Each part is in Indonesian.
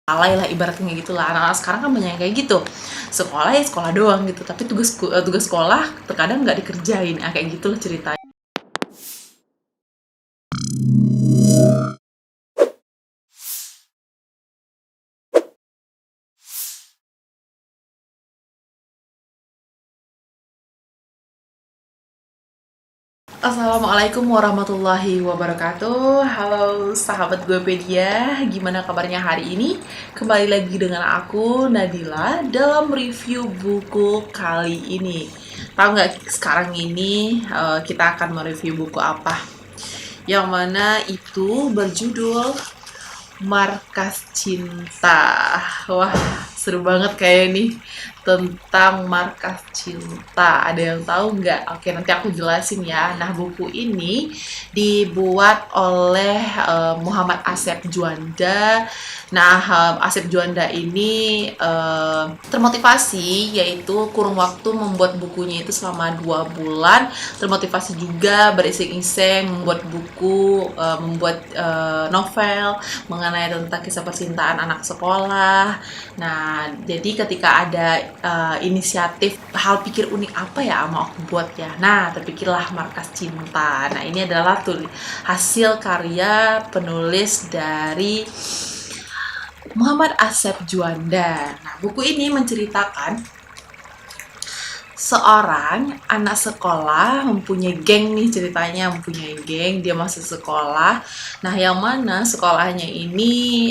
alay lah ibaratnya gitu lah. Anak-anak sekarang kan banyak yang kayak gitu, sekolah ya sekolah doang gitu, tapi tugas sekolah terkadang nggak dikerjain. Kayak gitu lah ceritanya. Assalamualaikum warahmatullahi wabarakatuh. Halo sahabat Guepedia, gimana kabarnya hari ini? Kembali lagi dengan aku Nadila dalam review buku kali ini. Tahu nggak sekarang ini kita akan mereview buku apa? Yang mana itu berjudul Markas Cinta. Wah, seru banget kayak nih tentang markas cinta. Ada yang tahu nggak? Oke, nanti aku jelasin ya. Nah, buku ini dibuat oleh Muhammad Asep Juanda. Nah, Asep Juanda ini termotivasi, yaitu kurun waktu membuat bukunya itu selama 2 bulan. Termotivasi juga beriseng-iseng membuat buku, membuat novel mengenai tentang kisah percintaan anak sekolah. Nah, jadi ketika ada inisiatif hal pikir unik apa ya mau aku buat ya. Nah, terpikirlah Markas Cinta. Nah, ini adalah hasil karya penulis dari Muhammad Asep Juanda. Nah, buku ini menceritakan seorang anak sekolah mempunyai geng nih, ceritanya mempunyai geng, dia masuk sekolah. Nah, yang mana sekolahnya ini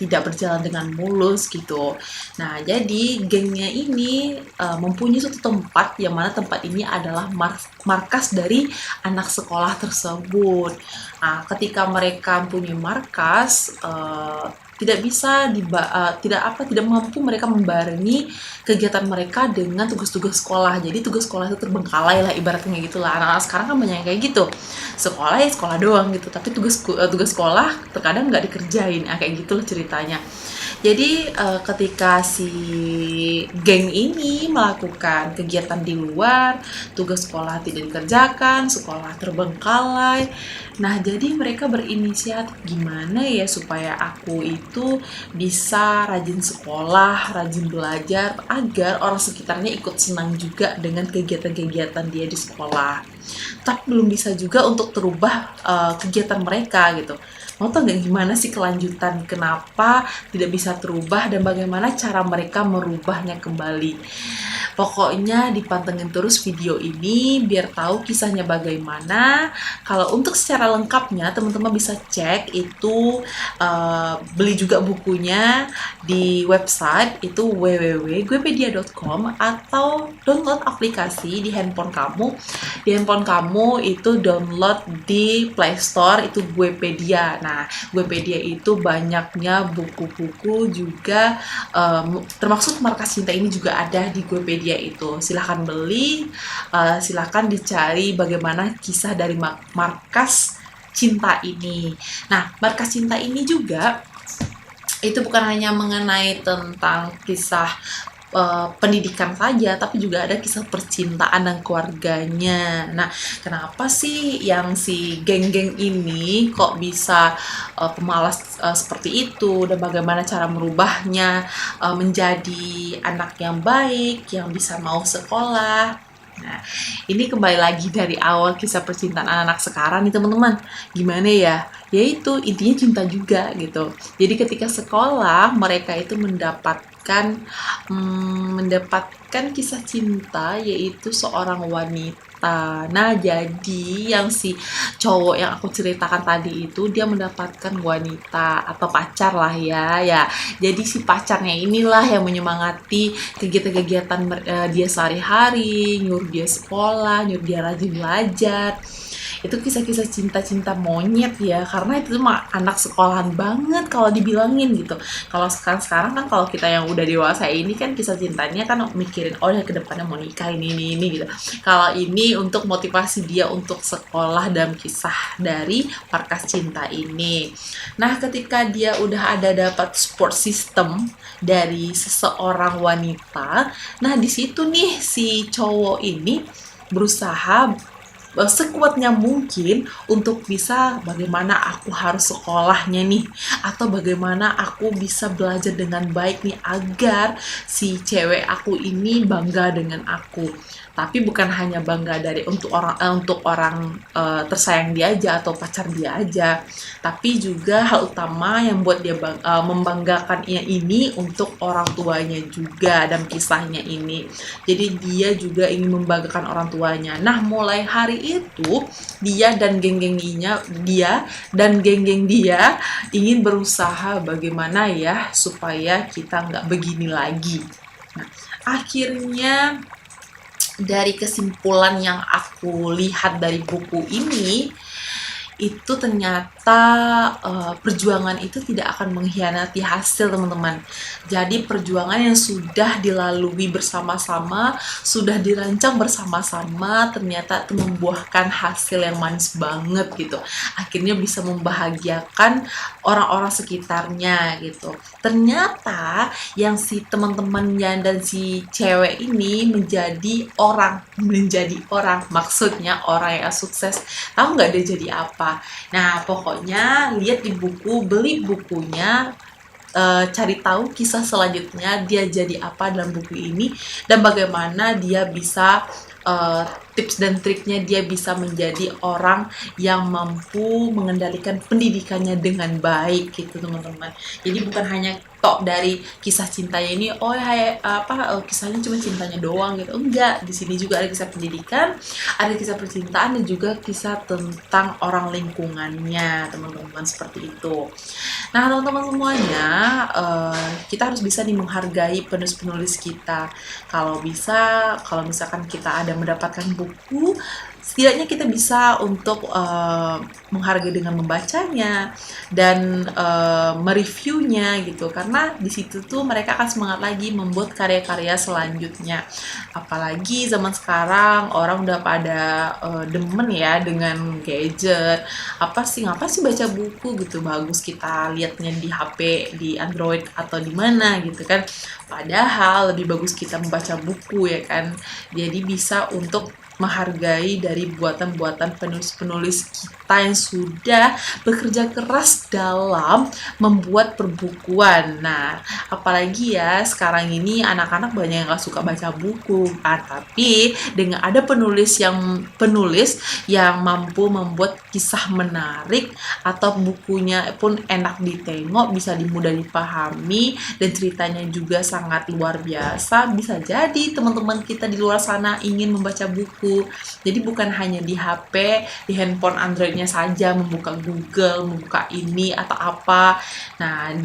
tidak berjalan dengan mulus gitu. Nah, jadi gengnya ini mempunyai suatu tempat yang mana tempat ini adalah markas dari anak sekolah tersebut. Nah, ketika mereka mempunyai markas, tidak bisa tidak mampu mereka membarengi kegiatan mereka dengan tugas-tugas sekolah. Jadi tugas sekolah itu terbengkalai lah ibaratnya gitu lah. Anak-anak sekarang kan banyak yang kayak gitu, sekolah ya sekolah doang gitu, tapi tugas sekolah terkadang nggak dikerjain. Kayak gitu lah ceritanya. Jadi ketika si geng ini melakukan kegiatan di luar, tugas sekolah tidak dikerjakan, sekolah terbengkalai. Nah, jadi mereka berinisiatif, gimana ya supaya aku itu bisa rajin sekolah, rajin belajar, agar orang sekitarnya ikut senang juga dengan kegiatan-kegiatan dia di sekolah. Tapi belum bisa juga untuk terubah kegiatan mereka gitu. Mau tau nggak gimana sih kelanjutan kenapa tidak bisa terubah dan bagaimana cara mereka merubahnya kembali? Pokoknya dipantengin terus video ini biar tahu kisahnya bagaimana. Kalau untuk secara lengkapnya teman-teman bisa cek itu beli juga bukunya di website itu www.guepedia.com atau download aplikasi di handphone kamu. Di handphone kamu itu download di Play Store itu Guepedia. Nah, Guepedia itu banyaknya buku-buku juga termasuk Markas Cinta ini juga ada di Guepedia itu. Silahkan beli, silahkan dicari bagaimana kisah dari Markas Cinta ini. Nah, Markas Cinta ini juga itu bukan hanya mengenai tentang kisah pendidikan saja, tapi juga ada kisah percintaan dan keluarganya. Nah, kenapa sih yang si geng-geng ini kok bisa pemalas seperti itu, dan bagaimana cara merubahnya menjadi anak yang baik, yang bisa mau sekolah. Nah, ini kembali lagi dari awal kisah percintaan anak-anak sekarang nih teman-teman. Gimana ya? Yaitu intinya cinta juga gitu. Jadi ketika sekolah mereka itu mendapatkan kisah cinta, yaitu seorang wanita. Nah, jadi yang si cowok yang aku ceritakan tadi itu dia mendapatkan wanita atau pacar lah ya. Jadi si pacarnya inilah yang menyemangati kegiatan-kegiatan dia sehari-hari, nyuruh dia sekolah, nyuruh dia rajin belajar. Itu kisah-kisah cinta-cinta monyet ya, karena itu mah anak sekolahan banget kalau dibilangin gitu. Kalau sekarang kan kalau kita yang udah dewasa ini kan kisah cintanya kan mikirin oh ya kedepannya mau nikah ini gitu. Kalau ini untuk motivasi dia untuk sekolah dalam kisah dari Markas Cinta ini. Nah, ketika dia udah ada dapat support system dari seseorang wanita, nah di situ nih si cowok ini berusaha sekuatnya mungkin untuk bisa bagaimana aku harus sekolahnya nih, atau bagaimana aku bisa belajar dengan baik nih agar si cewek aku ini bangga dengan aku. Tapi bukan hanya bangga dari untuk orang tersayang dia aja atau pacar dia aja, tapi juga hal utama yang buat dia membanggakannya ini untuk orang tuanya juga dan kisahnya ini. Jadi dia juga ingin membanggakan orang tuanya. Nah, mulai hari itu dia ingin berusaha bagaimana ya supaya kita nggak begini lagi. Nah, akhirnya dari kesimpulan yang aku lihat dari buku ini, itu ternyata perjuangan itu tidak akan mengkhianati hasil, teman-teman. Jadi perjuangan yang sudah dilalui bersama-sama, sudah dirancang bersama-sama, ternyata itu membuahkan hasil yang manis banget gitu. Akhirnya bisa membahagiakan orang-orang sekitarnya gitu. Ternyata yang si teman-temannya dan si cewek ini menjadi orang, maksudnya orang yang sukses. Tahu nggak dia jadi apa? Nah, pokoknya lihat di buku, beli bukunya, cari tahu kisah selanjutnya dia jadi apa dalam buku ini, dan bagaimana dia bisa tips dan triknya dia bisa menjadi orang yang mampu mengendalikan pendidikannya dengan baik gitu, teman-teman. Jadi bukan hanya tok dari kisah cintanya ini, kisahnya cuma cintanya doang gitu. Enggak, di sini juga ada kisah pendidikan, ada kisah percintaan, dan juga kisah tentang orang lingkungannya, teman-teman, seperti itu. Nah, teman-teman semuanya, kita harus bisa nih menghargai penulis-penulis kita. Kalau misalkan kita ada mendapatkan buku, setidaknya kita bisa untuk menghargai dengan membacanya dan mereviewnya gitu, karena di situ tuh mereka akan semangat lagi membuat karya-karya selanjutnya. Apalagi zaman sekarang orang udah pada demen ya dengan gadget. Ngapa sih baca buku gitu, bagus kita lihatnya di HP, di Android atau di mana gitu kan. Padahal lebih bagus kita membaca buku ya kan. Jadi bisa untuk menghargai dari buatan-buatan penulis-penulis kita yang sudah bekerja keras dalam membuat perbukuan. Nah, apalagi ya sekarang ini anak-anak banyak yang gak suka baca buku, tapi dengan ada penulis yang mampu membuat kisah menarik atau bukunya pun enak ditengok, bisa mudah dipahami, dan ceritanya juga sangat luar biasa, bisa jadi teman-teman kita di luar sana ingin membaca buku. Jadi bukan hanya di HP, di handphone Androidnya saja membuka Google, membuka ini atau apa. Nah,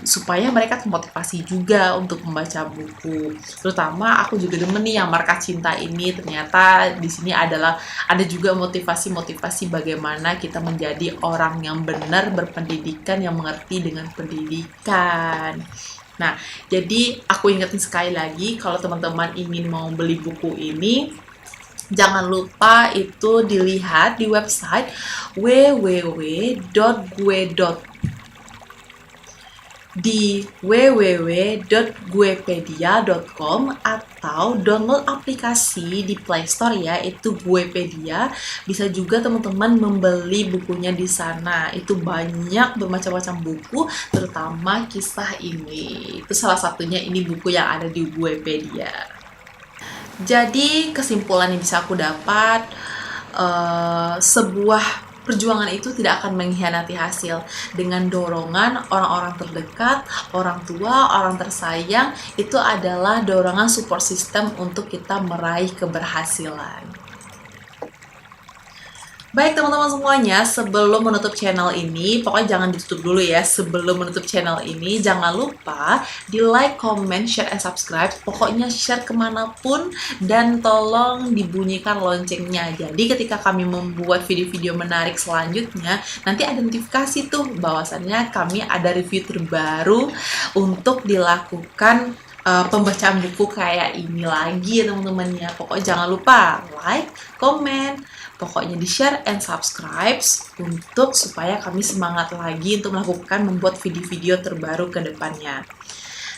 supaya mereka termotivasi juga untuk membaca buku. Terutama aku juga demen nih yang Markah Cinta ini. Ternyata di sini ada juga motivasi-motivasi bagaimana kita menjadi orang yang benar, berpendidikan, yang mengerti dengan pendidikan. Nah, jadi aku ingetin sekali lagi, kalau teman-teman ingin mau beli buku ini, jangan lupa itu dilihat di website www.guepedia.com atau download aplikasi di Play Store ya, itu Guepedia. Bisa juga teman-teman membeli bukunya di sana. Itu banyak bermacam-macam buku, terutama kisah ini. Itu salah satunya, ini buku yang ada di Guepedia. Jadi kesimpulan yang bisa aku dapat, sebuah perjuangan itu tidak akan mengkhianati hasil. Dengan dorongan orang-orang terdekat, orang tua, orang tersayang, itu adalah dorongan support system untuk kita meraih keberhasilan. Baik teman-teman semuanya, sebelum menutup channel ini, pokoknya jangan ditutup dulu ya. Sebelum menutup channel ini, jangan lupa di like, comment, share, and subscribe. Pokoknya share kemanapun, dan tolong dibunyikan loncengnya. Jadi ketika kami membuat video-video menarik selanjutnya, nanti ada notifikasi tuh bahwasannya kami ada review terbaru untuk dilakukan pembacaan buku kayak ini lagi ya teman-teman ya. Pokoknya jangan lupa like, comment, pokoknya di share and subscribe untuk supaya kami semangat lagi untuk membuat video-video terbaru ke depannya.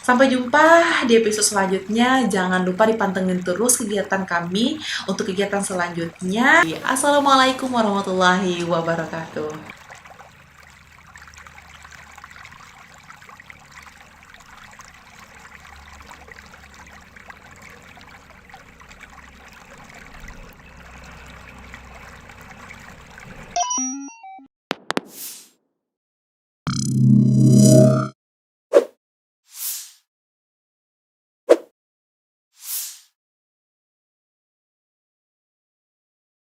Sampai jumpa di episode selanjutnya. Jangan lupa dipantengin terus kegiatan kami untuk kegiatan selanjutnya. Assalamualaikum warahmatullahi wabarakatuh.